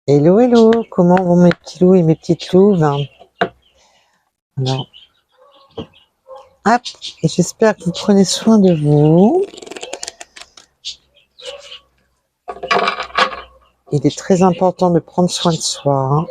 Hello, hello, comment vont mes petits loups et mes petites louves? Alors, hop, j'espère que vous prenez soin de vous. Il est très important de prendre soin de soi.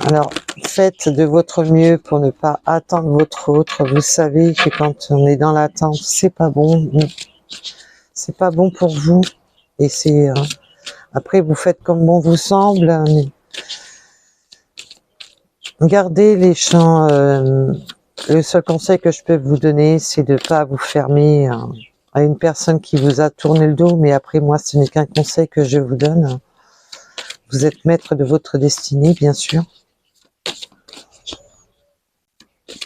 Alors, faites de votre mieux pour ne pas attendre votre autre. Vous savez que quand on est dans l'attente, c'est pas bon. C'est pas bon pour vous. Et c'est après, vous faites comme bon vous semble. Mais gardez les champs. Le seul conseil que je peux vous donner, c'est de ne pas vous fermer à une personne qui vous a tourné le dos. Mais après, moi, ce n'est qu'un conseil que je vous donne. Vous êtes maître de votre destinée, bien sûr.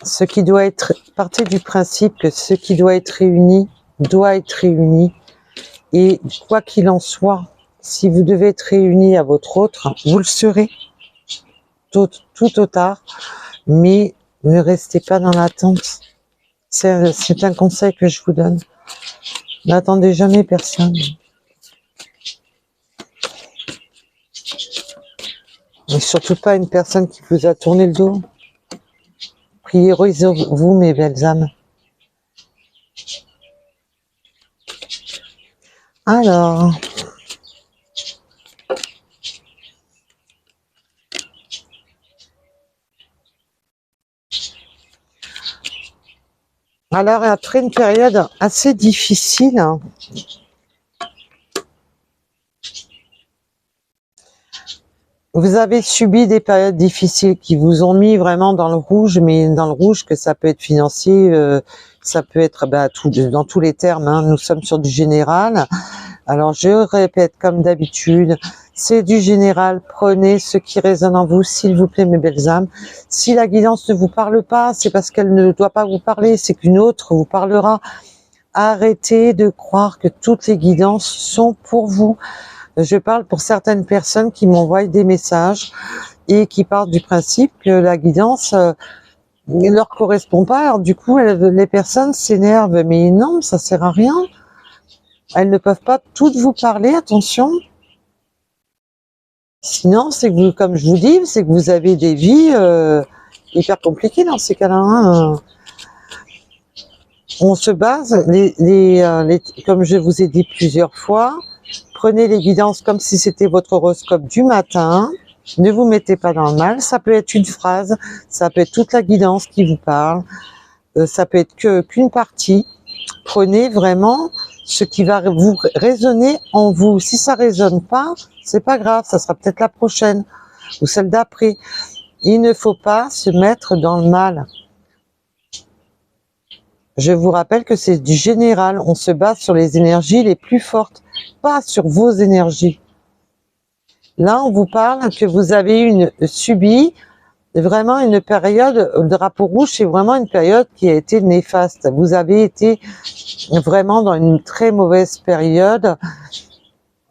Ce qui doit être, partez du principe que ce qui doit être réuni, doit être réuni. Et quoi qu'il en soit, si vous devez être réuni à votre autre, vous le serez, tout au tard. Mais ne restez pas dans l'attente. C'est un conseil que je vous donne. N'attendez jamais personne. Et surtout pas une personne qui vous a tourné le dos. Priorisez-vous, mes belles âmes. Alors, après une période assez difficile, vous avez subi des périodes difficiles qui vous ont mis vraiment dans le rouge, mais dans le rouge que ça peut être financier, ça peut être dans tous les termes, hein, nous sommes sur du général. Alors je répète comme d'habitude, c'est du général, prenez ce qui résonne en vous, s'il vous plaît mes belles âmes. Si la guidance ne vous parle pas, c'est parce qu'elle ne doit pas vous parler, c'est qu'une autre vous parlera. Arrêtez de croire que toutes les guidances sont pour vous. Je parle pour certaines personnes qui m'envoient des messages et qui partent du principe que la guidance ne leur correspond pas. Alors du coup, les personnes s'énervent. Mais non, ça sert à rien. Elles ne peuvent pas toutes vous parler, attention. Sinon, c'est que vous, comme je vous dis, c'est que vous avez des vies hyper compliquées dans ces cas-là. Hein. On se base, comme je vous ai dit plusieurs fois, prenez les guidances comme si c'était votre horoscope du matin. Ne vous mettez pas dans le mal. Ça peut être une phrase, ça peut être toute la guidance qui vous parle, ça peut être qu'une partie. Prenez vraiment ce qui va vous résonner en vous. Si ça résonne pas, c'est pas grave, ça sera peut-être la prochaine ou celle d'après. Il ne faut pas se mettre dans le mal. Je vous rappelle que c'est du général. On se base sur les énergies les plus fortes, pas sur vos énergies. Là, on vous parle que vous avez subi vraiment une période, le drapeau rouge, c'est vraiment une période qui a été néfaste. Vous avez été vraiment dans une très mauvaise période.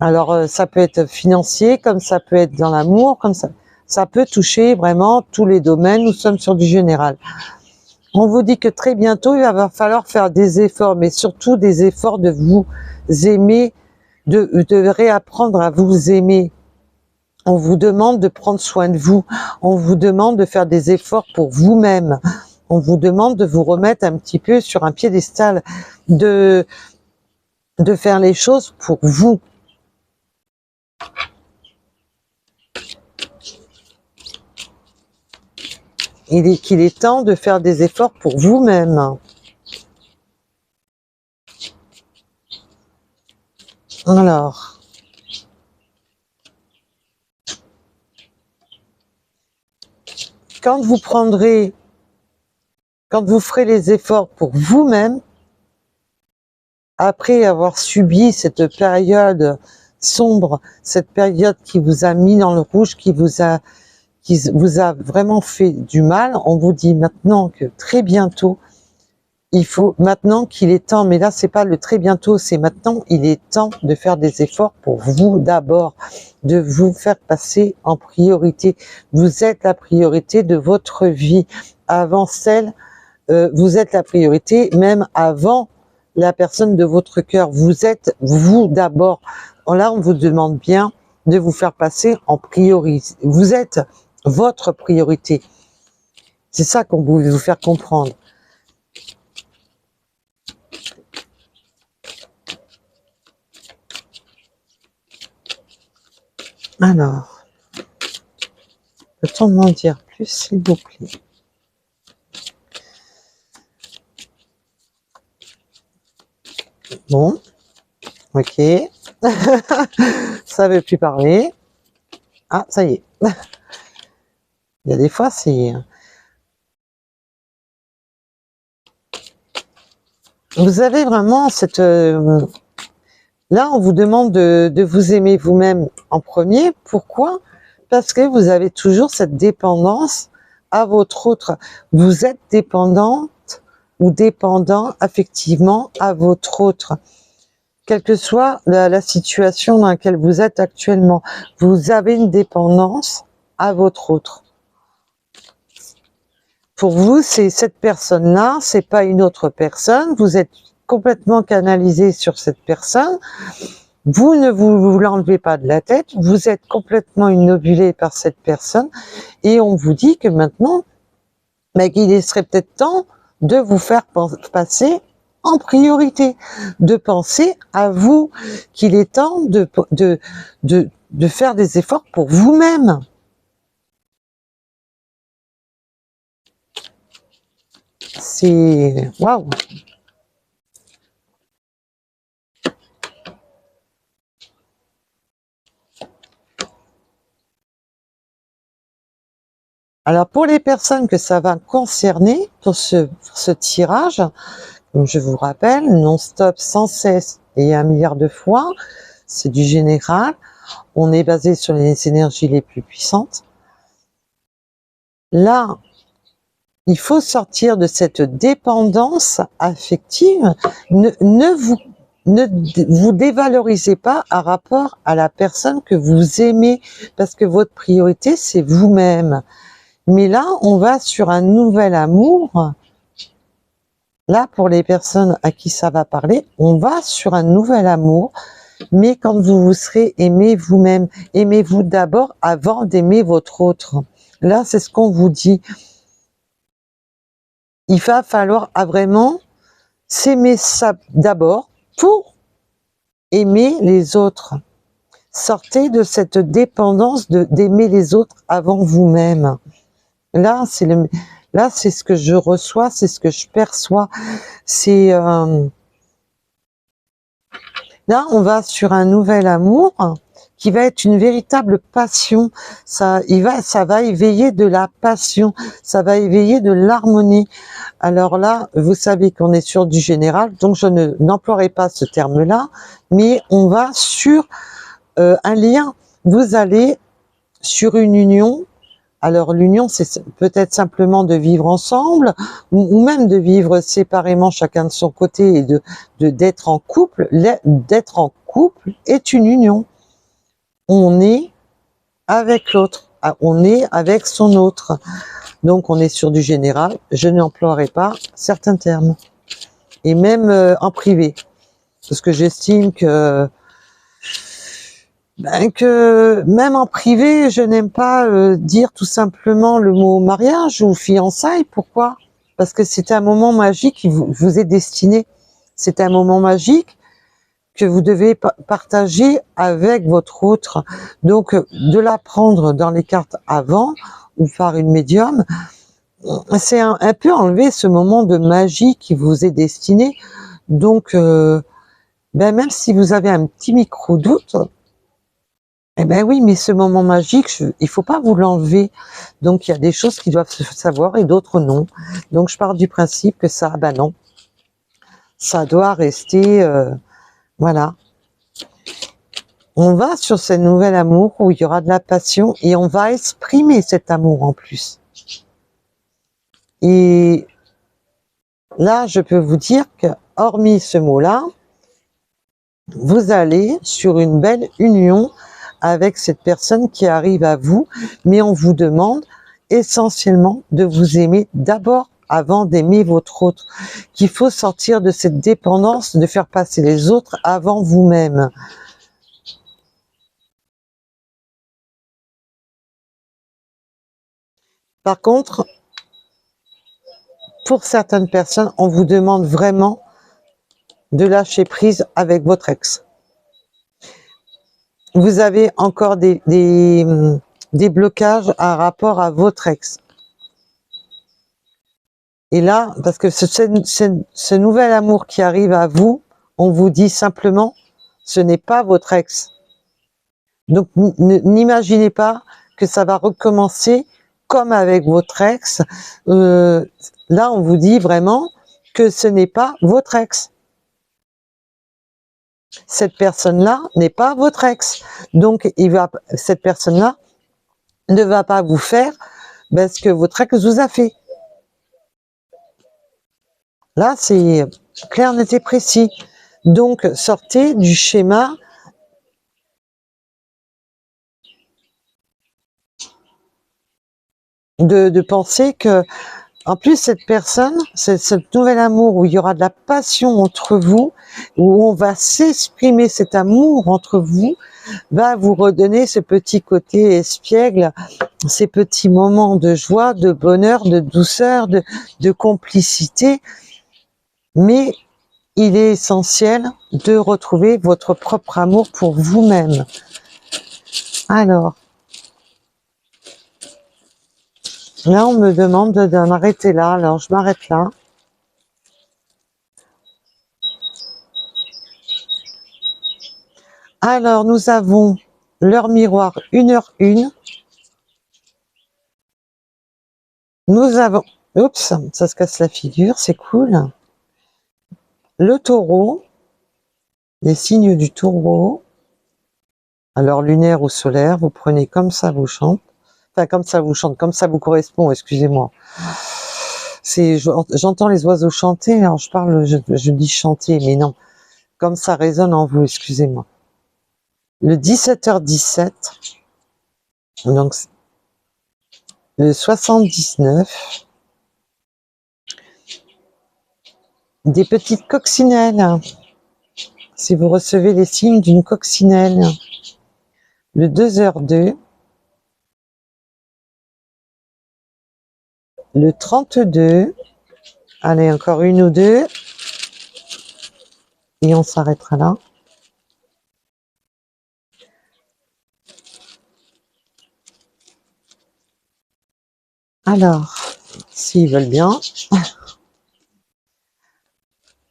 Alors, ça peut être financier, comme ça peut être dans l'amour, comme ça peut toucher vraiment tous les domaines. Nous sommes sur du général. On vous dit que très bientôt, il va falloir faire des efforts, mais surtout des efforts de vous aimer, de réapprendre à vous aimer. On vous demande de prendre soin de vous. On vous demande de faire des efforts pour vous-même. On vous demande de vous remettre un petit peu sur un piédestal, de faire les choses pour vous. Qu'il est temps de faire des efforts pour vous-même. Alors, quand vous ferez les efforts pour vous-même, après avoir subi cette période sombre, cette période qui vous a mis dans le rouge, qui vous a vraiment fait du mal, on vous dit maintenant que très bientôt, maintenant qu'il est temps, mais là c'est pas le très bientôt, c'est maintenant, il est temps de faire des efforts pour vous d'abord, de vous faire passer en priorité. Vous êtes la priorité de votre vie, avant celle, vous êtes la priorité même avant la personne de votre cœur. Vous êtes vous d'abord. Là, on vous demande bien de vous faire passer en priorité. Vous êtes votre priorité. C'est ça qu'on veut vous faire comprendre. Alors, peut-on m'en dire plus, s'il vous plaît? Bon, ok. Ça veut plus parler. Ah, ça y est. Il y a des fois, c'est... Vous avez vraiment cette... Là, on vous demande de vous aimer vous-même en premier. Pourquoi? Parce que vous avez toujours cette dépendance à votre autre. Vous êtes dépendante ou dépendant affectivement à votre autre. Quelle que soit la situation dans laquelle vous êtes actuellement, vous avez une dépendance à votre autre. Pour vous, c'est cette personne-là, c'est pas une autre personne. Vous êtes complètement canalisé sur cette personne. Vous ne vous l'enlevez pas de la tête. Vous êtes complètement innobulé par cette personne. Et on vous dit que maintenant, qu'il serait peut-être temps de vous faire passer en priorité, de penser à vous, qu'il est temps de faire des efforts pour vous-même. C'est... Waouh! Alors, pour les personnes que ça va concerner, pour ce tirage, comme je vous rappelle, non-stop, sans cesse et 1 milliard de fois, c'est du général. On est basé sur les énergies les plus puissantes. Là, il faut sortir de cette dépendance affective. Ne vous dévalorisez pas par rapport à la personne que vous aimez, parce que votre priorité, c'est vous-même. Mais là, on va sur un nouvel amour. Là, pour les personnes à qui ça va parler, on va sur un nouvel amour. Mais quand vous vous serez aimé vous-même, aimez-vous d'abord avant d'aimer votre autre. Là, c'est ce qu'on vous dit. Il va falloir vraiment s'aimer ça d'abord pour aimer les autres. Sortez de cette dépendance d'aimer les autres avant vous-même. Là, c'est ce que je reçois, c'est ce que je perçois. C'est là, on va sur un nouvel amour qui va être une véritable passion. Ça va éveiller de la passion, ça va éveiller de l'harmonie. Alors là, vous savez qu'on est sur du général, donc je n'emploierai pas ce terme-là, mais on va sur un lien. Vous allez sur une union. Alors l'union, c'est peut-être simplement de vivre ensemble, ou même de vivre séparément chacun de son côté et d'être en couple. D'être en couple est une union. On est avec l'autre, on est avec son autre. Donc on est sur du général. Je n'emploierai pas certains termes, et même en privé, parce que j'estime que même en privé, je n'aime pas dire tout simplement le mot mariage ou fiançailles. Pourquoi? Parce que c'est un moment magique qui vous est destiné. C'est un moment magique que vous devez partager avec votre autre. Donc, de la prendre dans les cartes avant ou par une médium, c'est un peu enlever ce moment de magie qui vous est destiné. Donc, même si vous avez un petit micro-doute, eh ben oui, mais ce moment magique, il faut pas vous l'enlever. Donc, il y a des choses qui doivent se savoir et d'autres non. Donc, je pars du principe que ça, non. Ça doit rester, voilà. On va sur ce nouvel amour où il y aura de la passion et on va exprimer cet amour en plus. Et là, je peux vous dire que, hormis ce mot-là, vous allez sur une belle union avec cette personne qui arrive à vous, mais on vous demande essentiellement de vous aimer d'abord avant d'aimer votre autre, qu'il faut sortir de cette dépendance de faire passer les autres avant vous-même. Par contre, pour certaines personnes, on vous demande vraiment de lâcher prise avec votre ex. Vous avez encore des blocages à rapport à votre ex. Et là, parce que ce nouvel amour qui arrive à vous, on vous dit simplement, ce n'est pas votre ex. Donc, n'imaginez pas que ça va recommencer comme avec votre ex. Là, on vous dit vraiment que ce n'est pas votre ex. Cette personne-là n'est pas votre ex. Donc, cette personne-là ne va pas vous faire ce que votre ex vous a fait. Là, c'est clair, net et précis. Donc, sortez du schéma de penser que, en plus, cette personne, ce nouvel amour où il y aura de la passion entre vous, où on va s'exprimer cet amour entre vous, va vous redonner ce petit côté espiègle, ces petits moments de joie, de bonheur, de douceur, de complicité. Mais il est essentiel de retrouver votre propre amour pour vous-même. Alors, là, on me demande de m'arrêter là, alors je m'arrête là. Alors, nous avons l'heure miroir 1h01. Nous avons... Oups, ça se casse la figure, c'est cool. Le taureau, les signes du taureau. Alors, lunaire ou solaire, vous prenez comme ça vous chante. Enfin, comme ça vous chante, comme ça vous correspond, excusez-moi. J'entends les oiseaux chanter, alors je dis chanter, mais non. Comme ça résonne en vous, excusez-moi. Le 17h17, donc le 79, des petites coccinelles. Si vous recevez les signes d'une coccinelle. Le 2h02, le 32, allez, encore une ou deux, et on s'arrêtera là. Alors, s'ils veulent bien.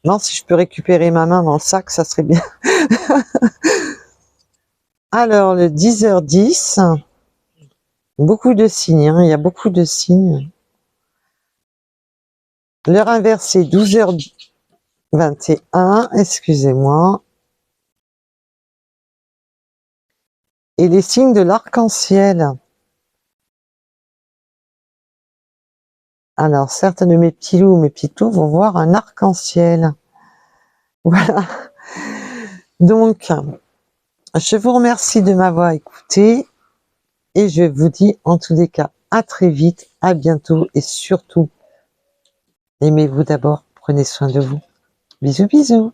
Non, si je peux récupérer ma main dans le sac, ça serait bien. Alors, le 10h10, beaucoup de signes, hein, il y a beaucoup de signes. L'heure inversée, 12h21, excusez-moi. Et les signes de l'arc-en-ciel. Alors, certains de mes petits loups, mes petits tours vont voir un arc-en-ciel. Voilà. Donc, je vous remercie de m'avoir écouté et je vous dis en tous les cas à très vite, à bientôt et surtout, aimez-vous d'abord, prenez soin de vous. Bisous, bisous.